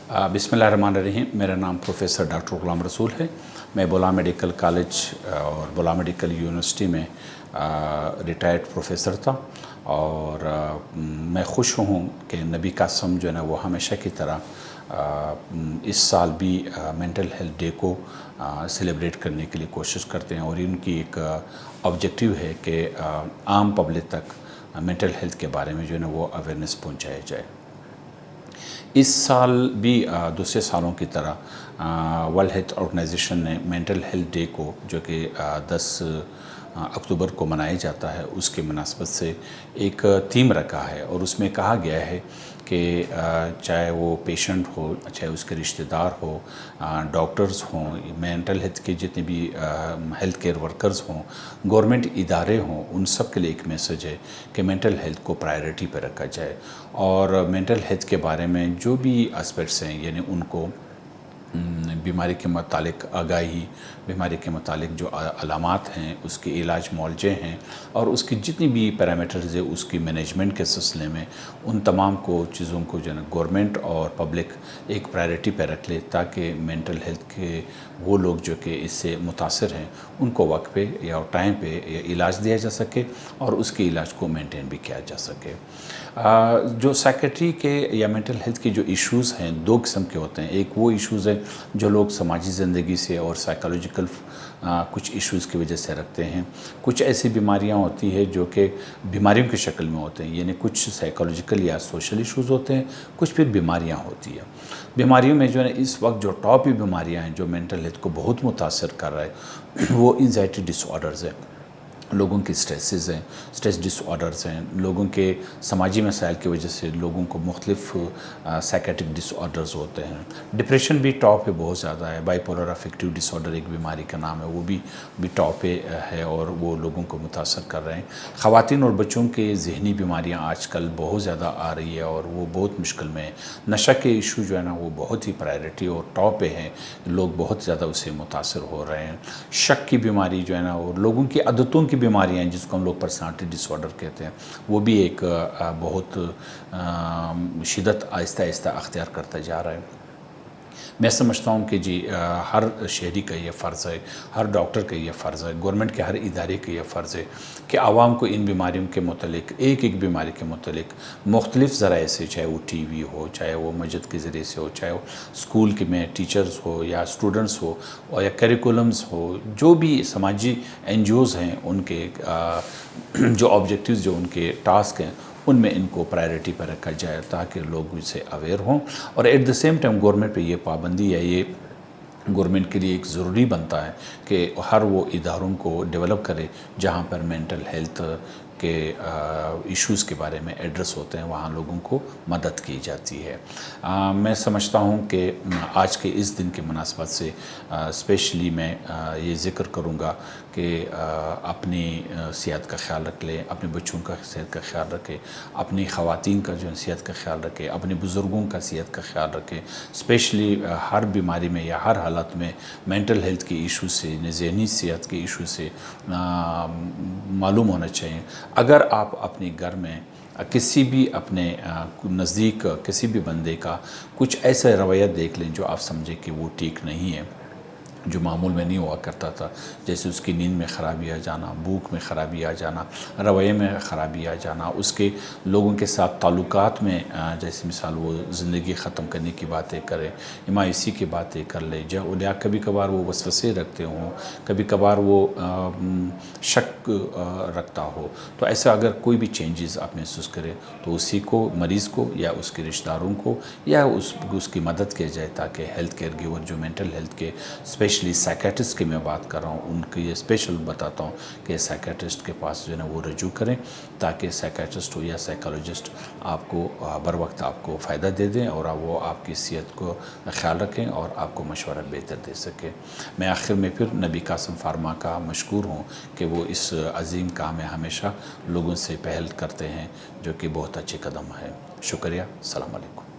बिस्मिल्लाहिर्रहमानिर्रहीम। मेरा नाम प्रोफेसर डॉक्टर ग़ुलाम रसूल है। मैं बोला मेडिकल कॉलेज और बोला मेडिकल यूनिवर्सिटी में रिटायर्ड प्रोफेसर था और मैं खुश हूँ कि नबी कासम जो है ना वो हमेशा की तरह इस साल भी मेंटल हेल्थ डे को सेलिब्रेट करने के लिए कोशिश करते हैं और इनकी एक ऑब्जेक्टिव है कि आम पब्लिक तक मेंटल हेल्थ के बारे में जो है ना वो अवेयरनेस पहुँचाया जाए। इस साल भी दूसरे सालों की तरह वर्ल्ड हेल्थ ऑर्गेनाइजेशन ने मेंटल हेल्थ डे को जो कि 10 अक्टूबर को मनाया जाता है उसके मुनासबत से एक थीम रखा है और उसमें कहा गया है कि चाहे वो पेशेंट हो, चाहे उसके रिश्तेदार हो, डॉक्टर्स हों, मेंटल हेल्थ के जितने भी हेल्थ केयर वर्कर्स हों, गवर्नमेंट इदारे हों, उन सब के लिए एक मैसेज है कि मेंटल हेल्थ को प्रायोरिटी पर रखा जाए और मेंटल हेल्थ के बारे में जो भी एस्पेक्ट्स हैं यानी उनको बीमारी के मुतालिक आगाही, बीमारी के मुतालिक जो अलामात हैं, उसके इलाज मौलजे हैं और उसकी जितनी भी पैरामीटर्स है उसकी मैनेजमेंट के सिलसिले में उन तमाम को चीज़ों को जो है गवर्नमेंट और पब्लिक एक प्रायोरिटी पर रख ले ताकि मेंटल हेल्थ के वो लोग जो कि इससे मुतासर हैं उनको वक्त पे या टाइम पे या इलाज दिया जा सके और उसके इलाज को मेंटेन भी किया जा सके। जो साइकेट्री के या मेंटल हेल्थ के जो इश्यूज़ हैं दो किस्म के होते हैं। एक वो इश्यूज़ हैं जो लोग समाजी ज़िंदगी से और साइकोलॉजिकल कुछ इश्यूज़ की वजह से रखते हैं। कुछ ऐसी बीमारियां होती हैं जो कि बीमारियों की शक्ल में होते हैं यानी कुछ साइकोलॉजिकल या सोशल इश्यूज़ होते हैं, कुछ फिर बीमारियां होती हैं। बीमारियों में जो है इस वक्त जो टॉप बीमारियां हैं जो मेंटल हेल्थ को बहुत मुतासर कर रहा है वो एंजाइटी डिसऑर्डर्स है, लोगों की स्ट्रेसेस हैं, स्ट्रेस डिसऑर्डर्स हैं, लोगों के समाजी मसाइल की वजह से लोगों को मुख्तलिफ साइकेट्रिक डिसऑर्डर्स होते हैं। डिप्रेशन भी टॉप पे बहुत ज़्यादा है। बाइपोलर अफेक्टिव डिसऑर्डर एक बीमारी का नाम है, वो भी टॉप पे है और वो लोगों को मुतासर कर रहे हैं। ख़वातीन और बच्चों के ज़हनी बीमारियाँ आजकल बहुत ज़्यादा आ रही है और वो बहुत मुश्किल में है। नशा के इशू जो है ना वो बहुत ही प्रायोरिटी और टॉप पे हैं, लोग बहुत ज़्यादा उससे मुतासर हो रहे हैं। शक की बीमारी जो है ना और लोगों की आदतों की बीमारियां हैं जिसको हम लोग पर्सनालिटी डिसऑर्डर कहते हैं, वो भी एक बहुत शिद्दत आहिस्ता आहिस्ता अख्तियार करता जा रहा है। मैं समझता हूँ कि जी हर शहरी का ये फ़र्ज़ है, हर डॉक्टर का ये फ़र्ज़ है, गवर्नमेंट के हर इदारे का ये फ़र्ज़ है कि आवाम को इन बीमारियों के मुतलिक एक एक बीमारी के मुतलिक मुख्तलिफ़ ज़राए से, चाहे वो टीवी हो, चाहे वो मस्जिद के ज़रिए से हो, चाहे वो स्कूल के में टीचर्स हो या स्टूडेंट्स हो और या करिकुलम्स हो, जो भी समाजी NGOs हैं उनके जो ऑब्जेक्टिव्स जो उनके टास्क हैं उनमें इनको प्रायोरिटी पर रखा जाए ताकि लोग इससे अवेयर हों और at the same time government पे ये पाबंदी या ये गवर्नमेंट के लिए एक ज़रूरी बनता है कि हर वो इदारों को डेवलप करे जहाँ पर मेंटल हेल्थ के इश्यूज़ के बारे में एड्रेस होते हैं, वहाँ लोगों को मदद की जाती है। मैं समझता हूँ कि आज के इस दिन के मुनासबत से स्पेशली मैं ये ज़िक्र करूँगा कि अपनी सेहत का ख्याल रख लें, अपने बच्चों का सेहत का ख्याल रखें, अपनी ख़वातीन का जो है सेहत का ख्याल रखें, अपने बुज़ुर्गों का सेहत का ख्याल रखें। स्पेशली हर बीमारी में या हर हालत में मेंटल हेल्थ के इशू से, ज़हनी सेहत के इशू से मालूम होना चाहिए। अगर आप अपने घर में किसी भी अपने नज़दीक किसी भी बंदे का कुछ ऐसा रवैया देख लें जो आप समझें कि वो ठीक नहीं है, जो मामूल में नहीं हुआ करता था, जैसे उसकी नींद में ख़राबी आ जाना, भूख में ख़राबी आ जाना, रवैये में ख़राबी आ जाना, उसके लोगों के साथ ताल्लुकात में जैसे मिसाल वो ज़िंदगी ख़त्म करने की बातें करें, मायूसी की बातें कर ले, या कभी कभार वो वसवसे रखते हों, कभी कभार वो शक रखता हो, तो ऐसा अगर कोई भी चेंजेस आप महसूस करें तो उसी को मरीज़ को या उसके रिश्तेदारों को या उसकी मदद की जाए ताकि हेल्थ केयर गिवर जो मेंटल हेल्थ के स्पेशली साइकेट्रिस्ट की मैं बात कर रहा हूँ उनके ये स्पेशल बताता हूँ कि साइकेट्रिस्ट के पास जो है ना वो रजू करें ताकि साइकेट्रिस्ट हो या साइकोलॉजिस्ट आपको बर वक्त आपको फ़ायदा दे दें और वो आपकी सेहत को ख्याल रखें और आपको मशवरा बेहतर दे सकें। मैं आखिर में फिर नबी कासम फार्मा का मशकूर हूँ कि वो इस अजीम काम में हमेशा लोगों से पहल करते हैं जो कि बहुत अच्छे कदम है। शुक्रिया। अस्सलाम वालेकुम।